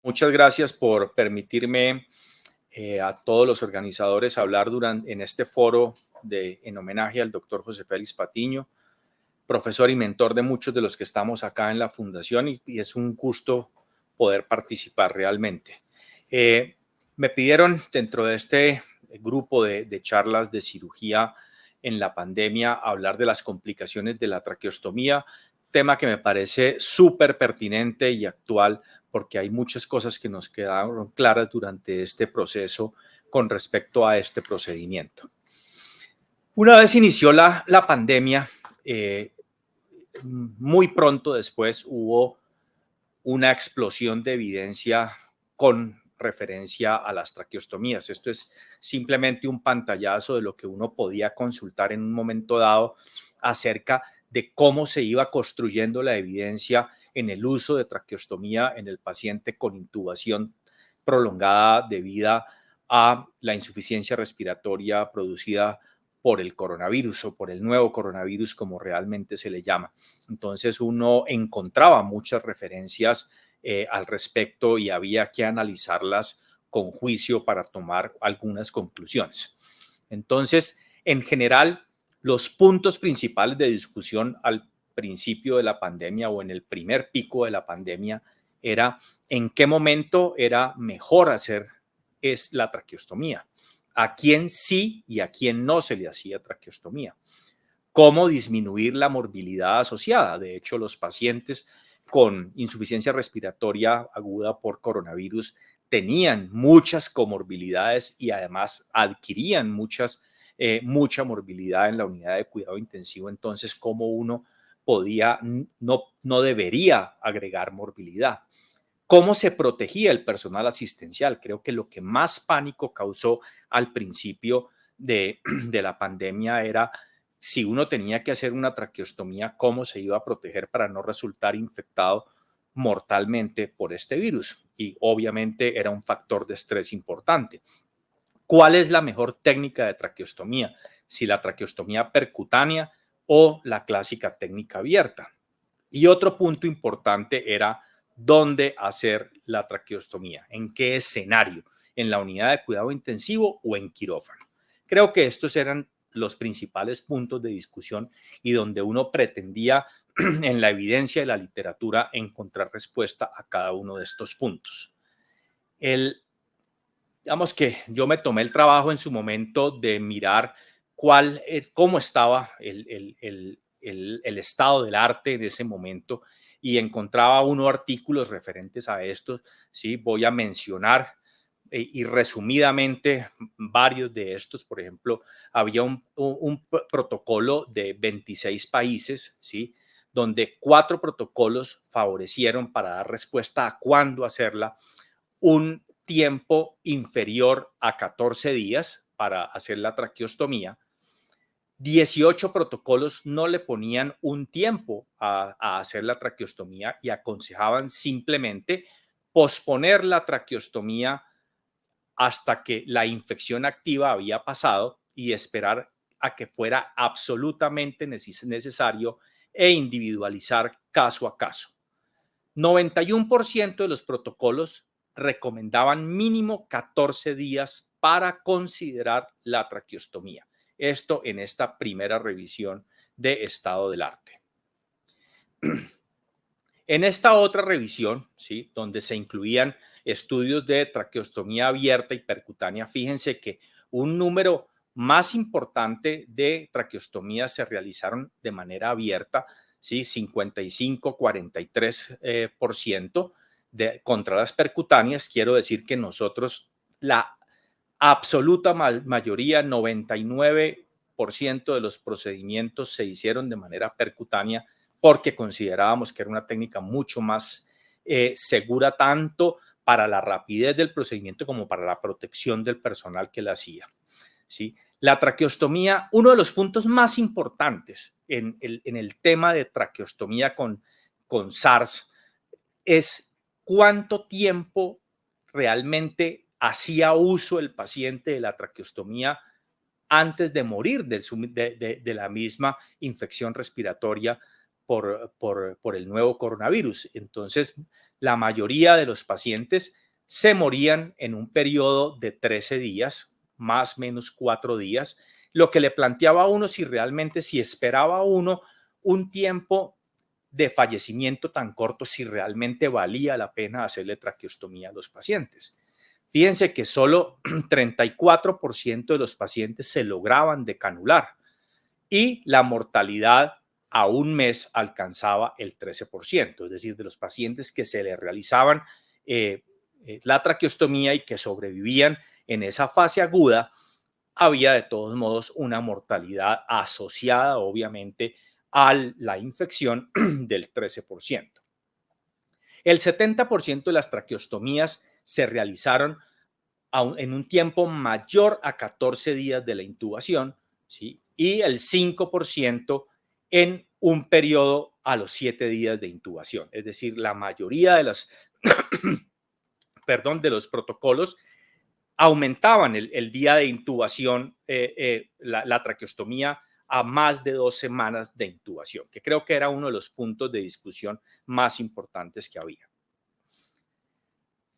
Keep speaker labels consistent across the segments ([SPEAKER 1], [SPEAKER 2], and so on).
[SPEAKER 1] Muchas gracias por permitirme a todos los organizadores hablar en este foro en homenaje al doctor José Félix Patiño, profesor y mentor de muchos de los que estamos acá en la fundación y es un gusto poder participar realmente. Me pidieron dentro de este grupo de charlas de cirugía en la pandemia hablar de las complicaciones de la traqueostomía, tema que me parece súper pertinente y actual porque hay muchas cosas que nos quedaron claras durante este proceso con respecto a este procedimiento. Una vez inició la pandemia, muy pronto después hubo una explosión de evidencia con referencia a las traqueostomías. Esto es simplemente un pantallazo de lo que uno podía consultar en un momento dado acerca de cómo se iba construyendo la evidencia en el uso de traqueostomía en el paciente con intubación prolongada debido a la insuficiencia respiratoria producida por el coronavirus o por el nuevo coronavirus, como realmente se le llama. Entonces uno encontraba muchas referencias al respecto y había que analizarlas con juicio para tomar algunas conclusiones. Entonces, en general, los puntos principales de discusión al principio de la pandemia o en el primer pico de la pandemia era en qué momento era mejor hacer la traqueostomía, a quién sí y a quién no se le hacía traqueostomía, cómo disminuir la morbilidad asociada. De hecho, los pacientes con insuficiencia respiratoria aguda por coronavirus tenían muchas comorbilidades y además adquirían mucha morbilidad en la unidad de cuidado intensivo. Entonces, ¿cómo uno no debería agregar morbilidad? ¿Cómo se protegía el personal asistencial? Creo que lo que más pánico causó al principio de la pandemia era si uno tenía que hacer una traqueostomía, cómo se iba a proteger para no resultar infectado mortalmente por este virus. Y obviamente era un factor de estrés importante. ¿Cuál es la mejor técnica de traqueostomía? Si la traqueostomía percutánea o la clásica técnica abierta. Y otro punto importante era dónde hacer la traqueostomía, en qué escenario, en la unidad de cuidado intensivo o en quirófano. Creo que estos eran los principales puntos de discusión y donde uno pretendía en la evidencia de la literatura encontrar respuesta a cada uno de estos puntos. Digamos que yo me tomé el trabajo en su momento de mirar cómo estaba el estado del arte en ese momento y encontraba unos artículos referentes a esto. ¿Sí? Voy a mencionar y resumidamente varios de estos. Por ejemplo, había un protocolo de 26 países, ¿sí? Donde 4 protocolos favorecieron para dar respuesta a cuándo hacerla un tiempo inferior a 14 días para hacer la traqueostomía. 18 protocolos no le ponían un tiempo a hacer la traqueostomía y aconsejaban simplemente posponer la traqueostomía hasta que la infección activa había pasado y esperar a que fuera absolutamente necesario e individualizar caso a caso. 91% de los protocolos recomendaban mínimo 14 días para considerar la traqueostomía. Esto en esta primera revisión de estado del arte. En esta otra revisión, ¿sí? Donde se incluían estudios de traqueostomía abierta y percutánea, fíjense que un número más importante de traqueostomías se realizaron de manera abierta, ¿sí? 55-43% contra las percutáneas. Quiero decir que nosotros, la absoluta mayoría, 99% de los procedimientos se hicieron de manera percutánea porque considerábamos que era una técnica mucho más segura tanto para la rapidez del procedimiento como para la protección del personal que la hacía. ¿Sí? La traqueostomía, uno de los puntos más importantes en el tema de traqueostomía con SARS es cuánto tiempo realmente hacía uso el paciente de la traqueostomía antes de morir de la misma infección respiratoria por el nuevo coronavirus. Entonces, la mayoría de los pacientes se morían en un periodo de 13 días, más o menos 4 días, lo que le planteaba a uno si esperaba uno un tiempo de fallecimiento tan corto, si realmente valía la pena hacerle traqueostomía a los pacientes. Fíjense que solo 34% de los pacientes se lograban decanular y la mortalidad a un mes alcanzaba el 13%, es decir, de los pacientes que se le realizaban la traqueostomía y que sobrevivían en esa fase aguda, había de todos modos una mortalidad asociada, obviamente, a la infección del 13%. El 70% de las traqueostomías se realizaron en un tiempo mayor a 14 días de la intubación, ¿sí? Y el 5% en un periodo a los 7 días de intubación. Es decir, la mayoría de de los protocolos aumentaban el día de intubación, la traqueostomía a más de 2 semanas de intubación, que creo que era uno de los puntos de discusión más importantes que había.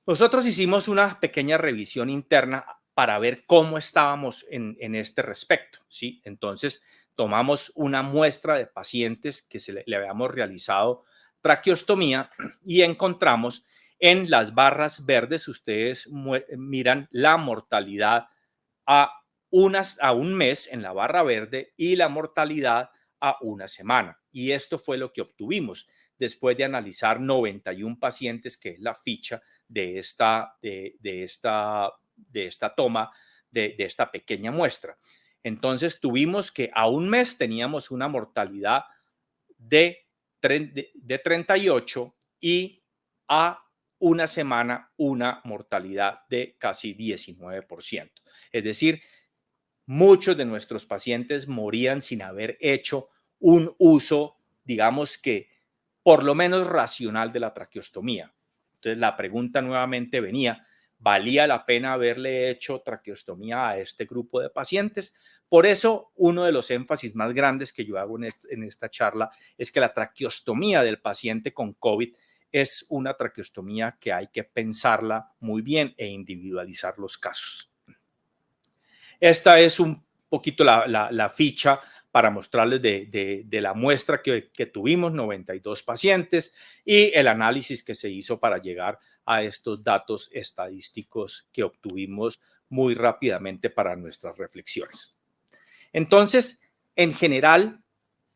[SPEAKER 1] Nosotros hicimos una pequeña revisión interna para ver cómo estábamos en este respecto, ¿sí? Entonces, tomamos una muestra de pacientes que le habíamos realizado traqueostomía y encontramos en las barras verdes, ustedes miran la mortalidad a un mes en la barra verde y la mortalidad a una semana. Y esto fue lo que obtuvimos después de analizar 91 pacientes, que es la ficha de esta toma, de esta pequeña muestra. Entonces tuvimos que a un mes teníamos una mortalidad de 38 y a una semana una mortalidad de casi 19%. Es decir, muchos de nuestros pacientes morían sin haber hecho un uso, digamos que por lo menos racional de la traqueostomía. Entonces la pregunta nuevamente venía, ¿valía la pena haberle hecho traqueostomía a este grupo de pacientes? Por eso, uno de los énfasis más grandes que yo hago en esta charla es que la traqueostomía del paciente con COVID es una traqueostomía que hay que pensarla muy bien e individualizar los casos. Esta es un poquito la ficha para mostrarles de la muestra que tuvimos, 92 pacientes, y el análisis que se hizo para llegar a estos datos estadísticos que obtuvimos muy rápidamente para nuestras reflexiones. Entonces, en general,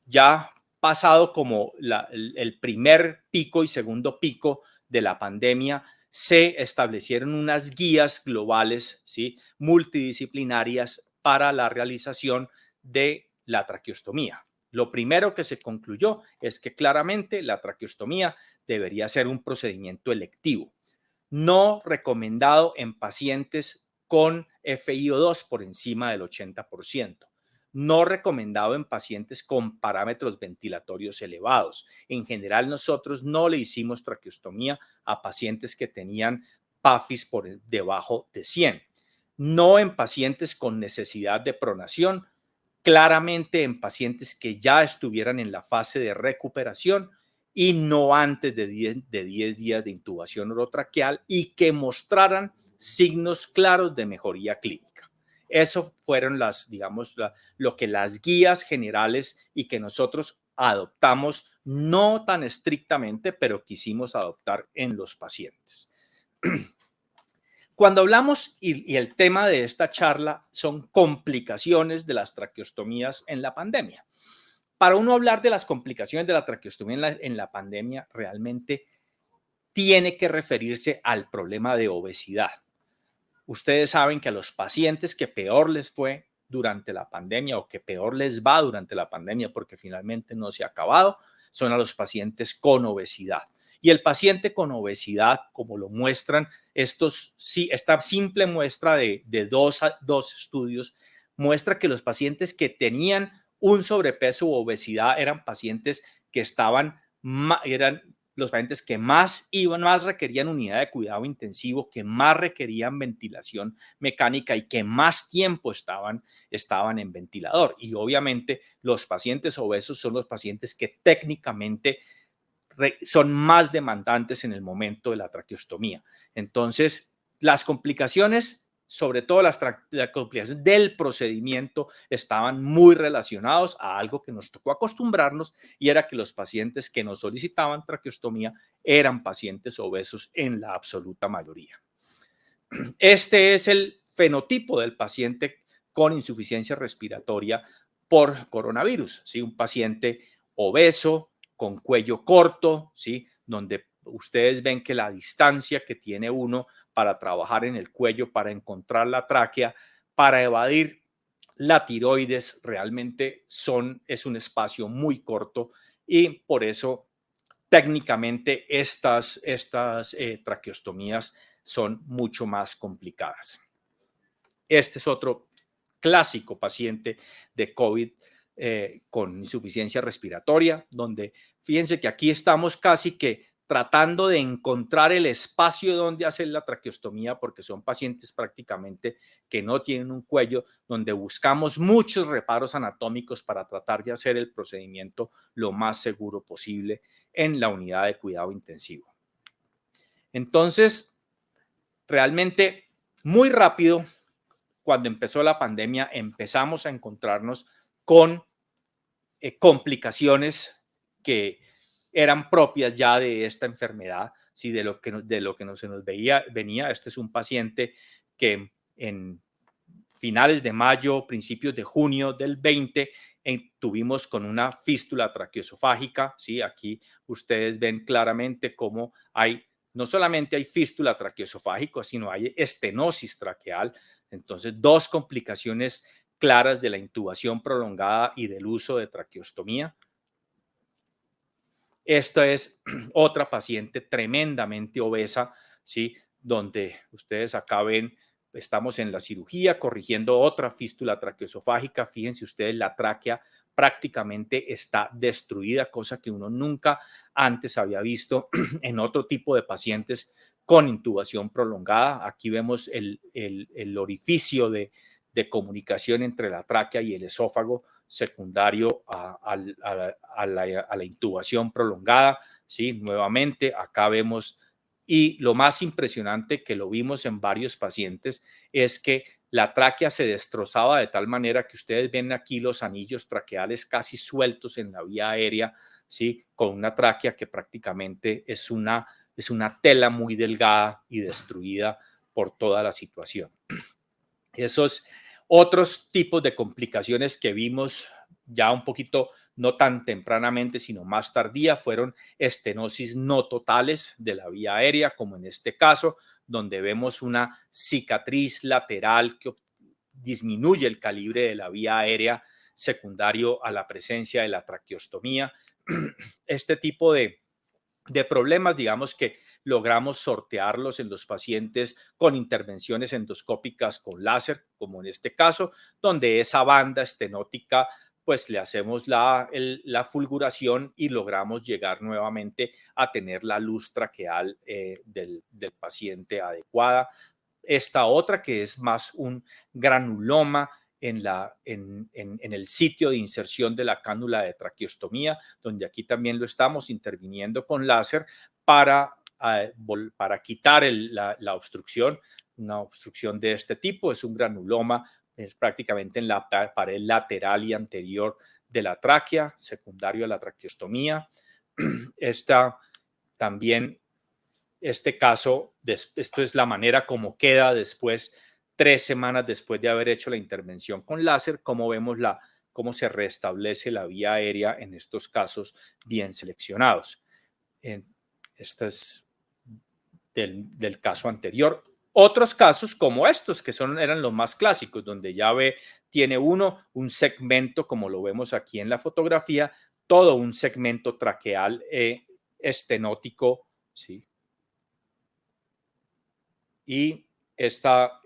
[SPEAKER 1] ya pasado como el primer pico y segundo pico de la pandemia, se establecieron unas guías globales, ¿sí?, multidisciplinarias para la realización de la traqueostomía. Lo primero que se concluyó es que claramente la traqueostomía debería ser un procedimiento electivo, no recomendado en pacientes con FiO2 por encima del 80%. No recomendado en pacientes con parámetros ventilatorios elevados. En general, nosotros no le hicimos traqueostomía a pacientes que tenían PAFIs por debajo de 100. No en pacientes con necesidad de pronación, claramente en pacientes que ya estuvieran en la fase de recuperación y no antes de 10 días de intubación orotraqueal y que mostraran signos claros de mejoría clínica. Eso fueron lo que las guías generales y que nosotros adoptamos, no tan estrictamente, pero quisimos adoptar en los pacientes. Cuando hablamos, y el tema de esta charla son complicaciones de las traqueostomías en la pandemia. Para uno hablar de las complicaciones de la traqueostomía en la pandemia, realmente tiene que referirse al problema de obesidad. Ustedes saben que a los pacientes que peor les fue durante la pandemia o que peor les va durante la pandemia, porque finalmente no se ha acabado, son a los pacientes con obesidad. Y el paciente con obesidad, como lo muestran esta simple muestra de dos estudios, muestra que los pacientes que tenían un sobrepeso u obesidad eran pacientes que eran los pacientes que más requerían unidad de cuidado intensivo, que más requerían ventilación mecánica y que más tiempo estaban en ventilador. Y obviamente los pacientes obesos son los pacientes que técnicamente son más demandantes en el momento de la traqueostomía. Entonces, las complicaciones, sobre todo las complicaciones del procedimiento, estaban muy relacionados a algo que nos tocó acostumbrarnos, y era que los pacientes que nos solicitaban traqueostomía eran pacientes obesos en la absoluta mayoría. Este es el fenotipo del paciente con insuficiencia respiratoria por coronavirus, ¿sí? Un paciente obeso, con cuello corto, ¿sí? Donde ustedes ven que la distancia que tiene uno para trabajar en el cuello, para encontrar la tráquea, para evadir la tiroides, realmente es un espacio muy corto, y por eso técnicamente estas traqueostomías son mucho más complicadas. Este es otro clásico paciente de COVID con insuficiencia respiratoria, donde fíjense que aquí estamos casi que tratando de encontrar el espacio donde hacer la traqueostomía, porque son pacientes prácticamente que no tienen un cuello, donde buscamos muchos reparos anatómicos para tratar de hacer el procedimiento lo más seguro posible en la unidad de cuidado intensivo. Entonces, realmente muy rápido, cuando empezó la pandemia, empezamos a encontrarnos con complicaciones que eran propias ya de esta enfermedad, ¿sí? De lo que se nos venía. Este es un paciente que en finales de mayo, principios de junio del 20, tuvimos con una fístula traqueosofágica, ¿sí? Aquí ustedes ven claramente cómo no solamente hay fístula traqueosofágica, sino hay estenosis traqueal. Entonces, dos complicaciones claras de la intubación prolongada y del uso de traqueostomía. Esta es otra paciente tremendamente obesa, ¿sí? Donde ustedes acá ven, estamos en la cirugía corrigiendo otra fístula traqueosofágica. Fíjense ustedes, la tráquea prácticamente está destruida, cosa que uno nunca antes había visto en otro tipo de pacientes con intubación prolongada. Aquí vemos el orificio de comunicación entre la tráquea y el esófago secundario a la intubación prolongada, ¿sí? Nuevamente, acá vemos, y lo más impresionante que lo vimos en varios pacientes es que la tráquea se destrozaba de tal manera que ustedes ven aquí los anillos traqueales casi sueltos en la vía aérea, ¿sí? Con una tráquea que prácticamente es una tela muy delgada y destruida por toda la situación. Esos otros tipos de complicaciones que vimos ya un poquito, no tan tempranamente, sino más tardía, fueron estenosis no totales de la vía aérea, como en este caso, donde vemos una cicatriz lateral que disminuye el calibre de la vía aérea secundario a la presencia de la traqueostomía. Este tipo de problemas, digamos que logramos sortearlos en los pacientes con intervenciones endoscópicas con láser, como en este caso, donde esa banda estenótica, pues le hacemos la fulguración y logramos llegar nuevamente a tener la luz traqueal del paciente adecuada. Esta otra, que es más un granuloma en el sitio de inserción de la cánula de traqueostomía, donde aquí también lo estamos interviniendo con láser para quitar la obstrucción. Una obstrucción de este tipo es un granuloma, es prácticamente en la pared lateral y anterior de la tráquea, secundario a la traqueostomía. También este caso, esto es la manera como queda después, 3 semanas después de haber hecho la intervención con láser, cómo vemos cómo se restablece la vía aérea en estos casos bien seleccionados. Este es del caso anterior. Otros casos como estos, que eran los más clásicos, donde ya tiene uno un segmento, como lo vemos aquí en la fotografía, todo un segmento traqueal estenótico, ¿sí? Y esta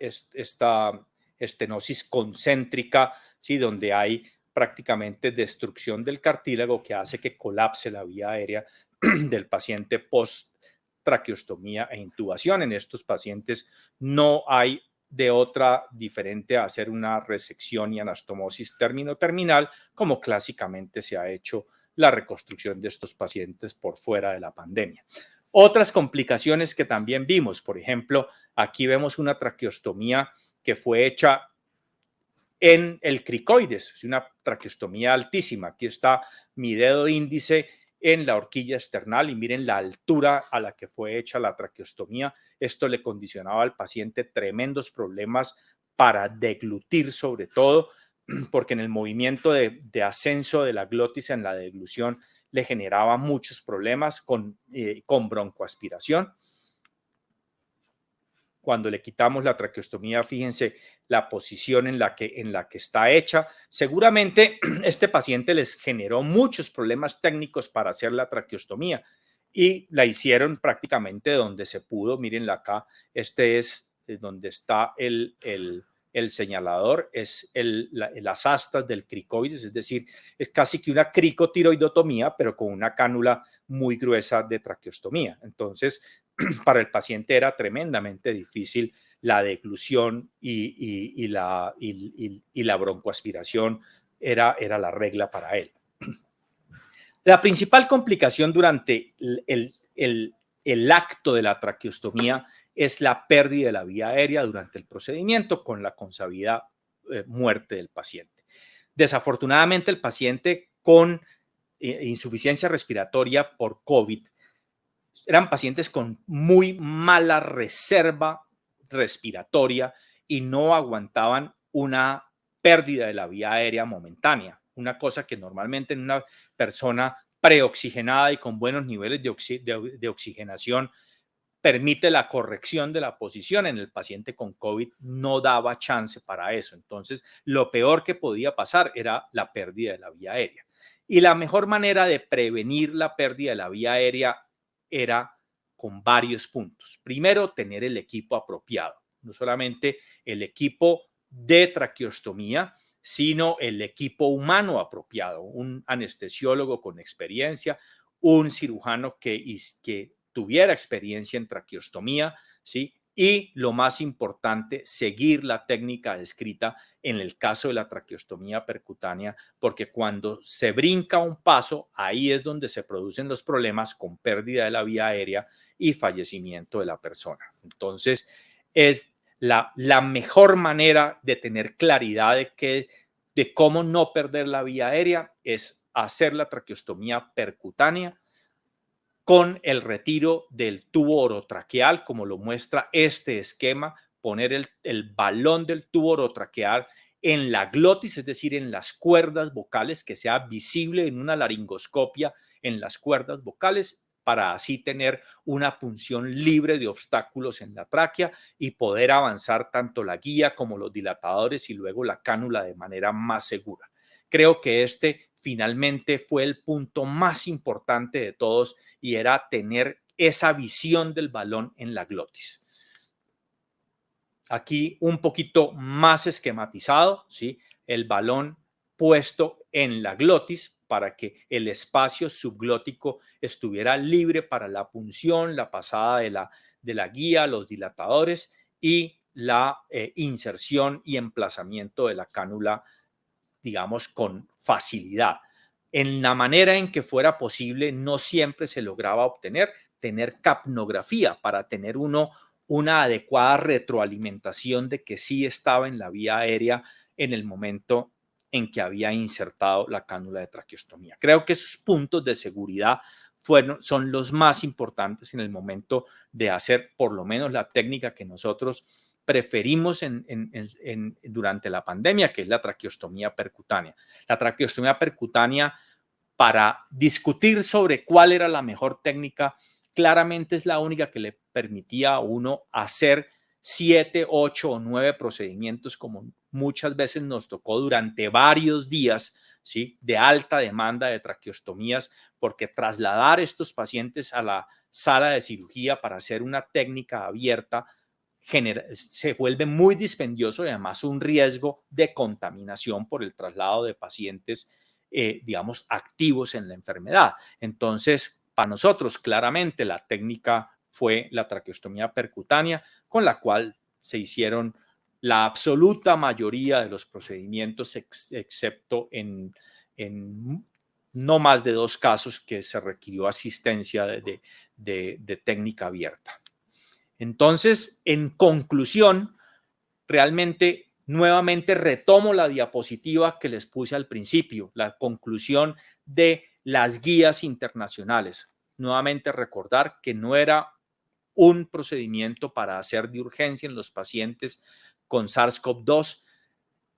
[SPEAKER 1] estenosis concéntrica, ¿sí? Donde hay prácticamente destrucción del cartílago que hace que colapse la vía aérea del paciente post traqueostomía e intubación. En estos pacientes no hay de otra diferente a hacer una resección y anastomosis término-terminal, como clásicamente se ha hecho la reconstrucción de estos pacientes por fuera de la pandemia. Otras complicaciones que también vimos, por ejemplo, aquí vemos una traqueostomía que fue hecha en el cricoides, es una traqueostomía altísima. Aquí está mi dedo índice en la horquilla external y miren la altura a la que fue hecha la traqueostomía. Esto le condicionaba al paciente tremendos problemas para deglutir, sobre todo, porque en el movimiento de ascenso de la glotis en la deglución le generaba muchos problemas con broncoaspiración. Cuando le quitamos la traqueostomía, fíjense la posición en la que está hecha. Seguramente este paciente les generó muchos problemas técnicos para hacer la traqueostomía y la hicieron prácticamente donde se pudo. Mírenla acá, este es donde está el señalador, es las astas del cricoides, es decir, es casi que una cricotiroidotomía, pero con una cánula muy gruesa de traqueostomía. Entonces, para el paciente era tremendamente difícil la deglución y la broncoaspiración era la regla para él. La principal complicación durante el acto de la traqueostomía es la pérdida de la vía aérea durante el procedimiento con la consabida muerte del paciente. Desafortunadamente, el paciente con insuficiencia respiratoria por COVID eran pacientes con muy mala reserva respiratoria y no aguantaban una pérdida de la vía aérea momentánea, una cosa que normalmente en una persona preoxigenada y con buenos niveles de oxigenación permite la corrección de la posición. En el paciente con COVID no daba chance para eso. Entonces, lo peor que podía pasar era la pérdida de la vía aérea. Y la mejor manera de prevenir la pérdida de la vía aérea era con varios puntos. Primero, tener el equipo apropiado, no solamente el equipo de traqueostomía, sino el equipo humano apropiado, un anestesiólogo con experiencia, un cirujano que tuviera experiencia en traqueostomía, ¿sí? Y lo más importante, seguir la técnica descrita en el caso de la traqueostomía percutánea, porque cuando se brinca un paso, ahí es donde se producen los problemas con pérdida de la vía aérea y fallecimiento de la persona. Entonces, es la mejor manera de tener claridad de cómo no perder la vía aérea es hacer la traqueostomía percutánea con el retiro del tubo orotraqueal, como lo muestra este esquema, poner el balón del tubo orotraqueal en la glotis, es decir, en las cuerdas vocales, que sea visible en una laringoscopia en las cuerdas vocales, para así tener una punción libre de obstáculos en la tráquea y poder avanzar tanto la guía como los dilatadores y luego la cánula de manera más segura. Creo que este finalmente fue el punto más importante de todos y era tener esa visión del balón en la glotis. Aquí un poquito más esquematizado, ¿sí? El balón puesto en la glotis para que el espacio subglótico estuviera libre para la punción, la pasada de la guía, los dilatadores y la inserción y emplazamiento de la cánula, digamos, con facilidad. En la manera en que fuera posible, no siempre se lograba tener capnografía para tener una adecuada retroalimentación de que sí estaba en la vía aérea en el momento en que había insertado la cánula de traqueostomía. Creo que esos puntos de seguridad son los más importantes en el momento de hacer por lo menos la técnica que nosotros preferimos durante la pandemia, que es la traqueostomía percutánea. La traqueostomía percutánea, para discutir sobre cuál era la mejor técnica, claramente es la única que le permitía a uno hacer 7, 8 o 9 procedimientos, como muchas veces nos tocó durante varios días, ¿sí? De alta demanda de traqueostomías, porque trasladar estos pacientes a la sala de cirugía para hacer una técnica abierta se vuelve muy dispendioso y además un riesgo de contaminación por el traslado de pacientes, digamos, activos en la enfermedad. Entonces, Para nosotros, claramente, la técnica fue la traqueostomía percutánea, con la cual se hicieron la absoluta mayoría de los procedimientos, excepto en no más de 2 casos que se requirió asistencia de técnica abierta. Entonces, en conclusión, realmente nuevamente retomo la diapositiva que les puse al principio, la conclusión de las guías internacionales. Nuevamente recordar que no era un procedimiento para hacer de urgencia en los pacientes con SARS-CoV-2,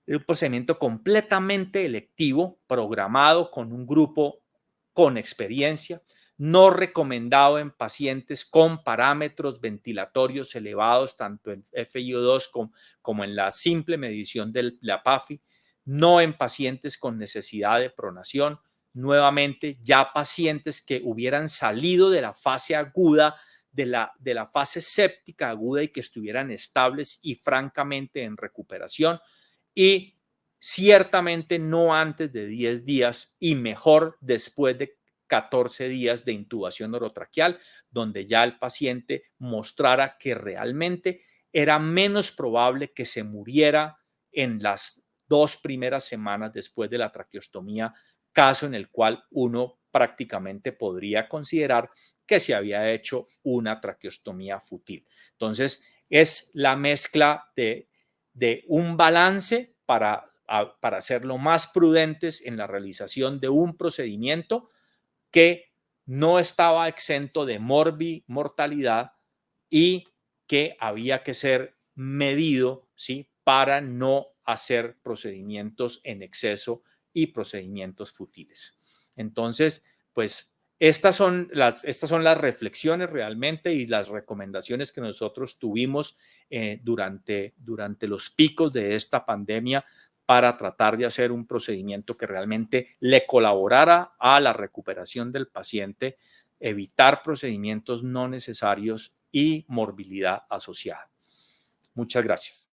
[SPEAKER 1] un procedimiento completamente electivo, programado con un grupo con experiencia, no recomendado en pacientes con parámetros ventilatorios elevados, tanto en FiO2 como en la simple medición de la PAFI, no en pacientes con necesidad de pronación, nuevamente ya pacientes que hubieran salido de la fase aguda, de la fase séptica aguda y que estuvieran estables y francamente en recuperación, y ciertamente no antes de 10 días y mejor después de 14 días de intubación orotraqueal, donde ya el paciente mostrara que realmente era menos probable que se muriera en las 2 primeras semanas después de la traqueostomía, caso en el cual uno prácticamente podría considerar que se había hecho una traqueostomía fútil. Entonces, es la mezcla de un balance para hacerlo más prudentes en la realización de un procedimiento que no estaba exento de mortalidad y que había que ser medido, ¿sí?, para no hacer procedimientos en exceso y procedimientos fútiles. Entonces, pues estas son las reflexiones realmente y las recomendaciones que nosotros tuvimos durante los picos de esta pandemia para tratar de hacer un procedimiento que realmente le colaborara a la recuperación del paciente, evitar procedimientos no necesarios y morbilidad asociada. Muchas gracias.